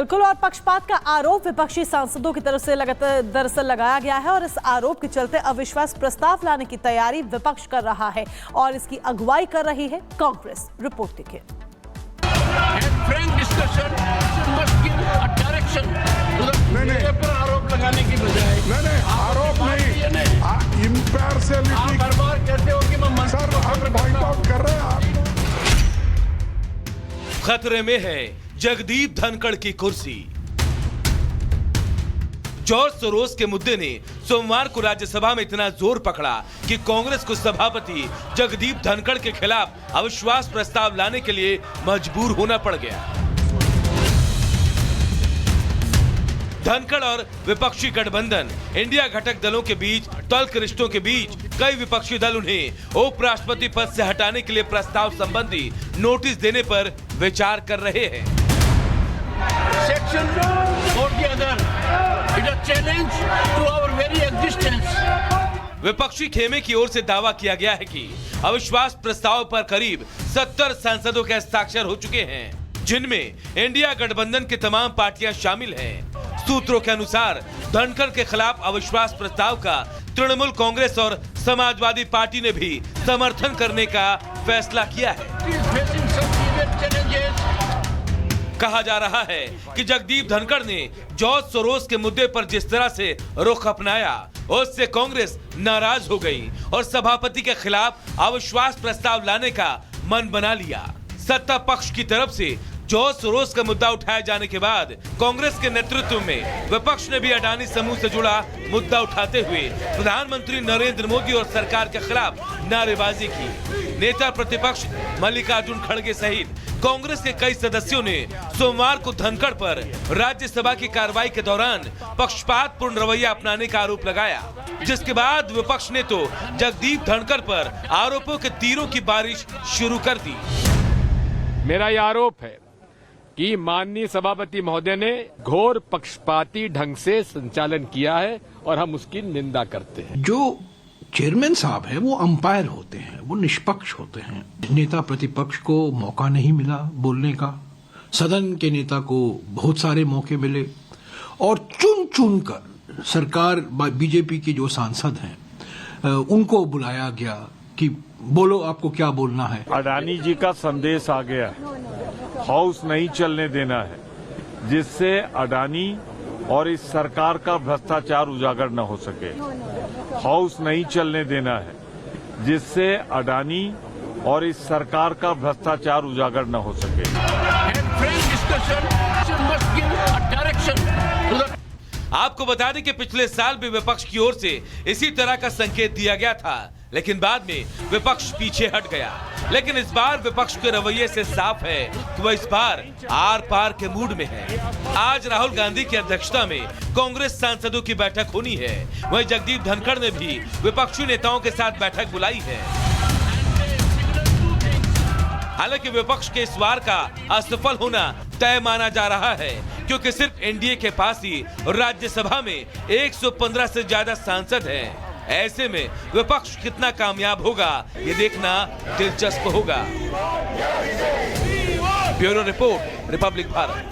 बिल्कुल, और पक्षपात का आरोप विपक्षी सांसदों की तरफ से दरअसल लगाया गया है और इस आरोप के चलते अविश्वास प्रस्ताव लाने की तैयारी विपक्ष कर रहा है और इसकी अगुवाई कर रही है कांग्रेस। रिपोर्ट देखिए। आरोप लगाने की बजाय नहीं, आरोप नहीं, इम्पार्शियलिटी बार कहते हो कि मैं सर पॉइंट आउट कर रहे हैं आप। खतरे में है जगदीप धनखड़ की कुर्सी। जॉर्ज सोरोस के मुद्दे ने सोमवार को राज्यसभा में इतना जोर पकड़ा कि कांग्रेस को सभापति जगदीप धनखड़ के खिलाफ अविश्वास प्रस्ताव लाने के लिए मजबूर होना पड़ गया। धनखड़ और विपक्षी गठबंधन इंडिया घटक दलों के बीच तल्ख रिश्तों के बीच कई विपक्षी दल उन्हें उपराष्ट्रपति पद से हटाने के लिए प्रस्ताव संबंधी नोटिस देने पर विचार कर रहे हैं। Section or the other is a challenge to our very existence. विपक्षी खेमे की ओर से दावा किया गया है कि अविश्वास प्रस्ताव पर करीब 70 सांसदों के हस्ताक्षर हो चुके हैं, जिनमें इंडिया गठबंधन की तमाम पार्टियां शामिल हैं। सूत्रों के अनुसार धनखड़ के खिलाफ अविश्वास प्रस्ताव का तृणमूल कांग्रेस और समाजवादी पार्टी ने भी समर्थन करने का फैसला किया है। कहा जा रहा है कि जगदीप धनखड़ ने जॉर्ज सोरोस के मुद्दे पर जिस तरह से रुख अपनाया, उससे कांग्रेस नाराज हो गई और सभापति के खिलाफ अविश्वास प्रस्ताव लाने का मन बना लिया। सत्ता पक्ष की तरफ से जॉर्ज सोरोस का मुद्दा उठाए जाने के बाद कांग्रेस के नेतृत्व में विपक्ष ने भी अडानी समूह से जुड़ा मुद्दा उठाते हुए प्रधानमंत्री नरेंद्र मोदी और सरकार के खिलाफ नारेबाजी की। नेता प्रतिपक्ष मल्लिकार्जुन खड़गे सहित कांग्रेस के कई सदस्यों ने सोमवार को धनखड़ पर राज्यसभा की कार्रवाई के दौरान पक्षपातपूर्ण रवैया अपनाने का आरोप लगाया, जिसके बाद विपक्ष ने तो जगदीप धनखड़ पर आरोपों के तीरों की बारिश शुरू कर दी। मेरा यह आरोप है कि माननीय सभापति महोदय ने घोर पक्षपाती ढंग से संचालन किया है और हम उसकी निंदा करते हैं। जो चेयरमैन साहब है वो अंपायर होते हैं, वो निष्पक्ष होते हैं। नेता प्रतिपक्ष को मौका नहीं मिला बोलने का, सदन के नेता को बहुत सारे मौके मिले और चुन चुन कर सरकार बीजेपी के जो सांसद हैं उनको बुलाया गया कि बोलो आपको क्या बोलना है। अडानी जी का संदेश आ गया, हाउस नहीं चलने देना है, जिससे अडानी और इस सरकार का भ्रष्टाचार उजागर न हो सके। हाउस नहीं चलने देना है, जिससे अडानी और इस सरकार का भ्रष्टाचार उजागर न हो सके। आपको बता दें कि पिछले साल भी विपक्ष की ओर से इसी तरह का संकेत दिया गया था, लेकिन बाद में विपक्ष पीछे हट गया। लेकिन इस बार विपक्ष के रवैये से साफ है कि वह इस बार आर पार के मूड में है। आज राहुल गांधी की अध्यक्षता में कांग्रेस सांसदों की बैठक होनी है। वहीं जगदीप धनखड़ ने भी विपक्षी नेताओं के साथ बैठक बुलाई है। हालांकि विपक्ष के इस वार का असफल होना तय माना जा रहा है, क्योंकि सिर्फ एनडीए के पास ही राज्यसभा में 115 से ज्यादा सांसद हैं। ऐसे में विपक्ष कितना कामयाब होगा, ये देखना दिलचस्प होगा। Bureau report, Republic Bharat.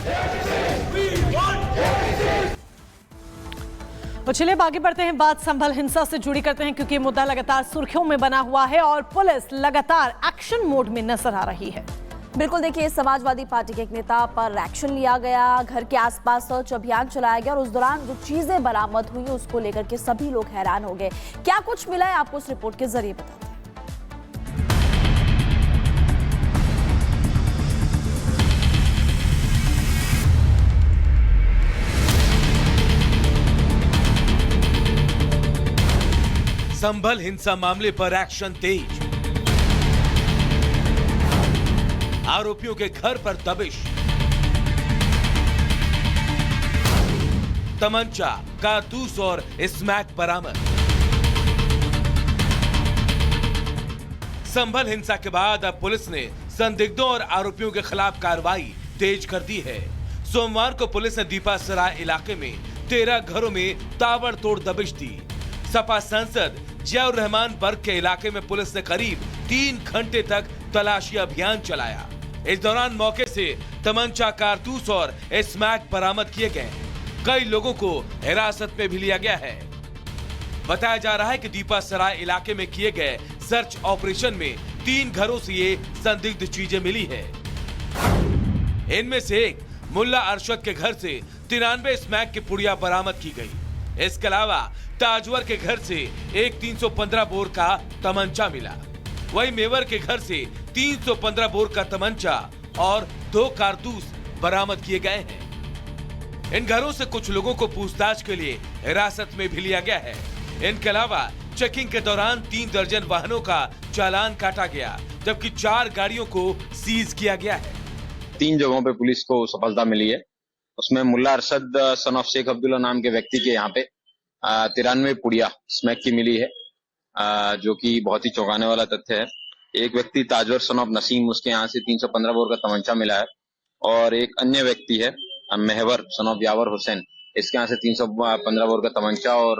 तो चलिए आगे बढ़ते हैं, बात संभल हिंसा से जुड़ी करते हैं, क्योंकि मुद्दा लगातार सुर्खियों में बना हुआ है और पुलिस लगातार एक्शन मोड में नजर आ रही है। बिल्कुल, देखिए समाजवादी पार्टी के एक नेता पर एक्शन लिया गया, घर के आसपास सर्च अभियान चलाया गया और उस दौरान जो चीजें बरामद हुई उसको लेकर के सभी लोग हैरान हो गए। क्या कुछ मिला है आपको इस रिपोर्ट के जरिए बताते हैं। संभल हिंसा मामले पर एक्शन तेज, आरोपियों के घर पर दबिश, तमंचा, कारतूस और स्मैक बरामद। संभल हिंसा के बाद अब पुलिस ने संदिग्धों और आरोपियों के खिलाफ कार्रवाई तेज कर दी है। सोमवार को पुलिस ने दीपा सराय इलाके में 13 घरों में ताबड़तोड़ दबिश दी। सपा सांसद जियाउर रहमान बर्ग के इलाके में पुलिस ने करीब 3 घंटे तक तलाशी अभियान चलाया। इस दौरान मौके से तमंचा, कारतूस और स्मैक बरामद किए गए। कई लोगों को हिरासत में भी लिया गया है। बताया जा रहा है कि दीपा सराय इलाके में किए गए सर्च ऑपरेशन में 3 घरों से ये संदिग्ध चीजें मिली है। इनमें से एक मुल्ला अरशद के घर से 93 स्मैक की पुड़िया बरामद की गई। इसके अलावा ताजवर के घर से एक 315 बोर का तमंचा मिला। वहीं मेवर के घर से 315 बोर का तमंचा और 2 कारतूस बरामद किए गए हैं। इन घरों से कुछ लोगों को पूछताछ के लिए हिरासत में भी लिया गया है। इनके अलावा चेकिंग के दौरान 3 दर्जन वाहनों का चालान काटा गया, जबकि 4 गाड़ियों को सीज किया गया है। 3 जगहों पे पुलिस को सफलता मिली है। उसमें मुल्ला अरशद सन ऑफ शेख अब्दुल्ला नाम के व्यक्ति के यहाँ पे 93 पुड़िया स्मैक की मिली है, जो कि बहुत ही चौंकाने वाला तथ्य है। एक व्यक्ति ताजवर सन ऑफ नसीम, उसके यहाँ से 315 बोर का तमंचा मिला है। और एक अन्य व्यक्ति है मेहवर सन ऑफ यावर हुसैन, इसके यहाँ से 315 बोर का तमंचा और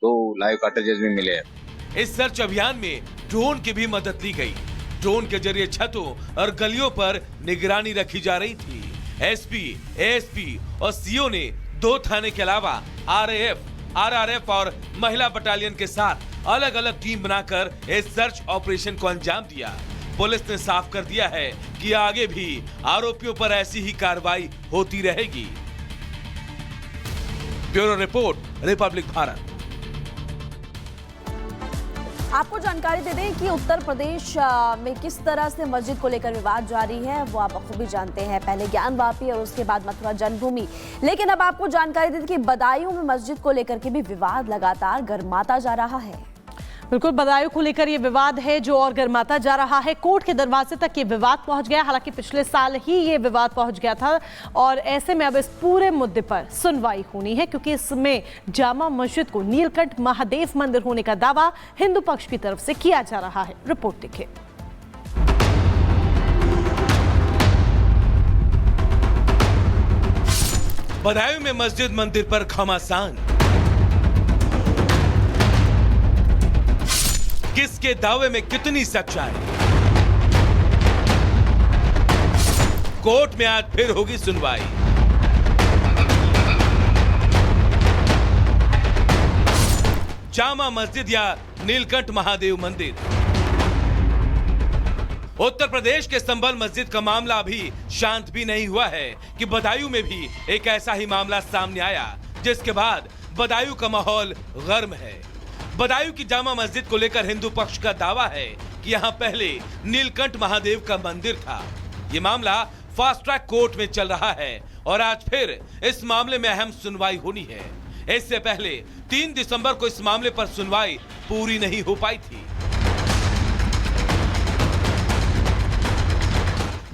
2 लाइव कार्ट्रिजेस भी मिले हैं। इस सर्च अभियान में ड्रोन की भी मदद ली गई। ड्रोन के जरिए छतों और गलियों पर निगरानी रखी जा रही थी। एसपी, एएसपी और सीओ ने 2 थाने के अलावा आरएएफ, आरआरएफ और महिला बटालियन के साथ अलग अलग टीम बनाकर इस सर्च ऑपरेशन को अंजाम दिया। पुलिस ने साफ कर दिया है कि आगे भी आरोपियों पर ऐसी ही कार्रवाई होती रहेगी। Bureau report, Republic Bharat. आपको जानकारी दे दें कि उत्तर प्रदेश में किस तरह से मस्जिद को लेकर विवाद जारी है, वो आप बखूबी जानते हैं। पहले ज्ञानवापी और उसके बाद मथुरा जन्मभूमि। लेकिन अब आपको जानकारी दे दें कि बदायूं में मस्जिद को लेकर के भी विवाद लगातार गर्माता जा रहा है। बिल्कुल, बदायूं को लेकर ये विवाद है जो और गर्माता जा रहा है। कोर्ट के दरवाजे तक ये विवाद पहुंच गया। हालांकि पिछले साल ही ये विवाद पहुंच गया था और ऐसे में अब इस पूरे मुद्दे पर सुनवाई होनी है, क्योंकि इसमें जामा मस्जिद को नीलकंठ महादेव मंदिर होने का दावा हिंदू पक्ष की तरफ से किया जा रहा है। रिपोर्ट देखिए। बदायूं में मस्जिद मंदिर पर घमासान। किसके दावे में कितनी सच्चाई? कोर्ट में आज फिर होगी सुनवाई। जामा मस्जिद या नीलकंठ महादेव मंदिर। उत्तर प्रदेश के संभल मस्जिद का मामला अभी शांत भी नहीं हुआ है कि बदायूं में भी एक ऐसा ही मामला सामने आया, जिसके बाद बदायूं का माहौल गर्म है। बदायूं की जामा मस्जिद को लेकर हिंदू पक्ष का दावा है कि यहां पहले नीलकंठ महादेव का मंदिर था। ये मामला फास्ट ट्रैक कोर्ट में चल रहा है और आज फिर इस मामले में अहम सुनवाई होनी है। इससे पहले 3 दिसंबर को इस मामले पर सुनवाई पूरी नहीं हो पाई थी।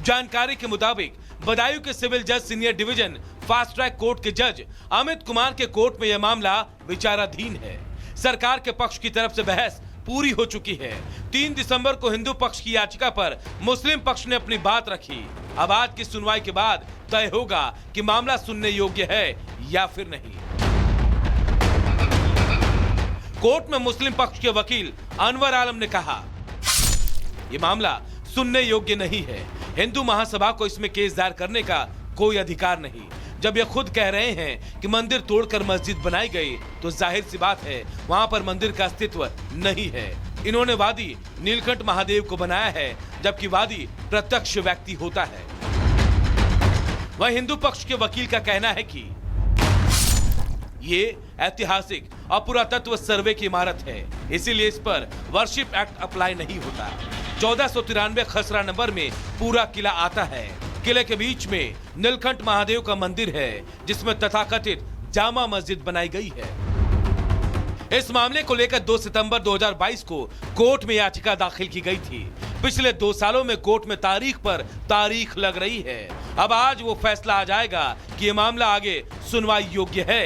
जानकारी के मुताबिक बदायूं के सिविल जज senior division fast track court के जज अमित कुमार के कोर्ट में यह मामला विचाराधीन है। सरकार के पक्ष की तरफ से बहस पूरी हो चुकी है। 3 दिसंबर को हिंदू पक्ष की याचिका पर मुस्लिम पक्ष ने अपनी बात रखी। अब आज की सुनवाई के बाद तय होगा कि मामला सुनने योग्य है या फिर नहीं। कोर्ट में मुस्लिम पक्ष के वकील अनवर आलम ने कहा, यह मामला सुनने योग्य नहीं है। हिंदू महासभा को इसमें केस दायर करने का कोई अधिकार नहीं। जब ये खुद कह रहे हैं कि मंदिर तोड़कर मस्जिद बनाई गई, तो जाहिर सी बात है वहां पर मंदिर का अस्तित्व नहीं है। इन्होंने वादी नीलकंठ महादेव को बनाया है, जबकि वादी प्रत्यक्ष व्यक्ति होता है। वह हिंदू पक्ष के वकील का कहना है कि ये ऐतिहासिक और पुरातत्व सर्वे की इमारत है, इसीलिए इस पर वर्शिप एक्ट अप्लाई नहीं होता। 1493 खसरा नंबर में पूरा किला आता है। किले के बीच में नीलकंठ महादेव का मंदिर है, जिसमें तथाकथित जामा मस्जिद बनाई गई है। इस मामले को लेकर 2 सितंबर 2022 को कोर्ट में याचिका दाखिल की गई थी। पिछले 2 सालों में कोर्ट में तारीख पर तारीख लग रही है। अब आज वो फैसला आ जाएगा कि ये मामला आगे सुनवाई योग्य है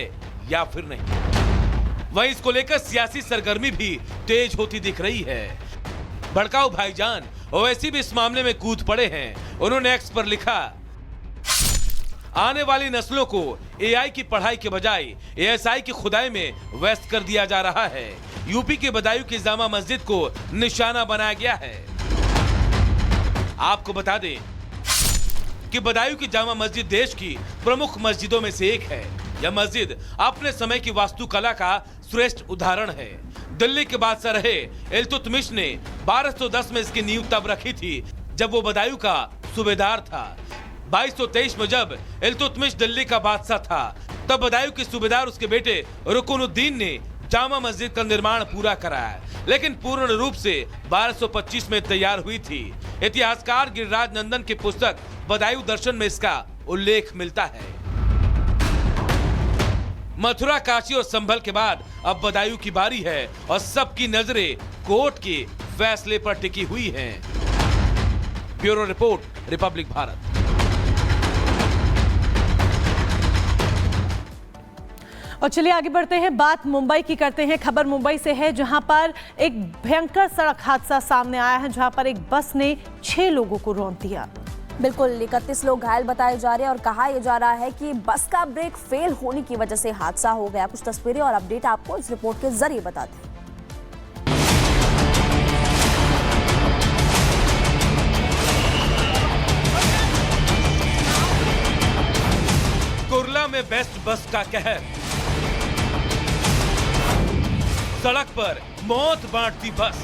या फिर नहीं। वहीं इसको लेकर सियासी सरगर्मी भी तेज होती दिख रही है। भड़काऊ भाईजान ओवैसी भी इस मामले में कूद पड़े हैं। उन्होंने एक्स पर लिखा, आने वाली नस्लों को एआई की पढ़ाई के बजाय एएसआई की खुदाई में व्यस्त कर दिया जा रहा है। यूपी के बदायूं की जामा मस्जिद को निशाना बनाया गया है। आपको बता दें, कि बदायूं की जामा मस्जिद देश की प्रमुख मस्जिदों में से एक है। यह मस्जिद अपने समय की वास्तुकला का श्रेष्ठ उदाहरण है। दिल्ली के बादशाह रहे इल्तुतमिश ने 1210 में इसकी नींव तब रखी थी जब वो बदायूं का सूबेदार था। 2223 में जब इल्तुतमिश दिल्ली का बादशाह था तब बदायूं के सूबेदार उसके बेटे रुकनुद्दीन ने जामा मस्जिद का निर्माण पूरा कराया, लेकिन पूर्ण रूप से 1225 में तैयार हुई थी। इतिहासकार गिरिराज नंदन की पुस्तक बदायूं दर्शन में इसका उल्लेख मिलता है। मथुरा, काशी और संभल के बाद अब बदायूं की बारी है और सबकी नजरें कोर्ट के फैसले पर टिकी हुई हैं। Bureau report, Republic Bharat. और चलिए आगे बढ़ते हैं, बात मुंबई की करते हैं। खबर मुंबई से है जहां पर एक भयंकर सड़क हादसा सामने आया है, जहां पर एक बस ने 6 लोगों को रौंद दिया। बिल्कुल 31 लोग घायल बताए जा रहे हैं और कहा यह जा रहा है कि बस का ब्रेक फेल होने की वजह से हादसा हो गया। कुछ तस्वीरें और अपडेट आपको इस रिपोर्ट के जरिए बताते हैं। कुर्ला में बेस्ट बस का कहर, सड़क पर मौत बांटती बस,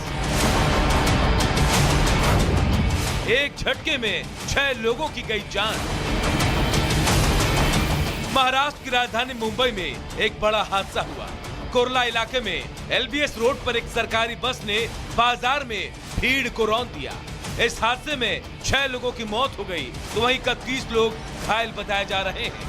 एक झटके में 6 लोगों की गई जान। महाराष्ट्र की राजधानी मुंबई में एक बड़ा हादसा हुआ। कुर्ला इलाके में एलबीएस रोड पर एक सरकारी बस ने बाजार में भीड़ को रौंद दिया। इस हादसे में 6 लोगों की मौत हो गई तो वहीं 31 लोग घायल बताए जा रहे हैं।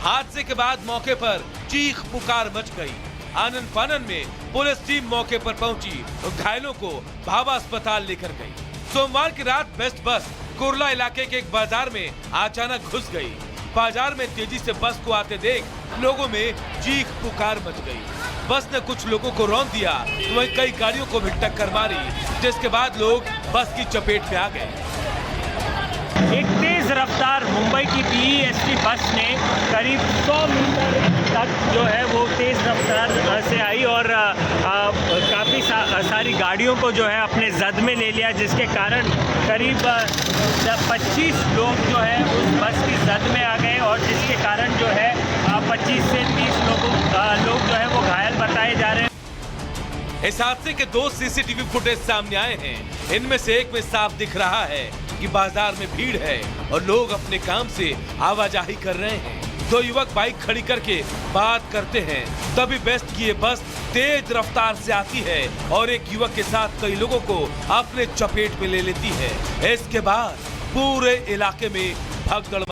हादसे के बाद मौके पर चीख पुकार मच गई। आनन फानन में पुलिस टीम मौके पर पहुंची और घायलों को भाभा अस्पताल लेकर गई। सोमवार की रात बेस्ट बस कुर्ला इलाके के एक बाजार में अचानक घुस गई। बाजार में तेजी से बस को आते देख लोगों में चीख पुकार मच गई। बस ने कुछ लोगों को रौंद दिया तो वहीं कई गाड़ियों को भी टक्कर मारी, जिसके बाद लोग बस की चपेट में आ गए। एक तेज रफ्तार मुंबई की पीईएसटी बस ने करीब 100 मीटर तक जो है वो तेज रफ्तार से आई और काफ़ी सारी गाड़ियों को जो है अपने जद में ले लिया, जिसके कारण करीब 25 लोग जो है उस बस की जद में आ गए और जिसके कारण जो है 25 से 30 लोग जो है वो घायल बताए जा रहे हैं। इस हादसे के 2 सीसीटीवी फुटेज सामने आए हैं। इनमें से एक में साफ दिख रहा है कि बाजार में भीड़ है और लोग अपने काम से आवाजाही कर रहे हैं। 2 युवक बाइक खड़ी करके बात करते हैं, तभी बेस्ट की ये बस तेज रफ्तार से आती है और एक युवक के साथ कई लोगों को अपने चपेट में ले लेती है। इसके बाद पूरे इलाके में भगदड़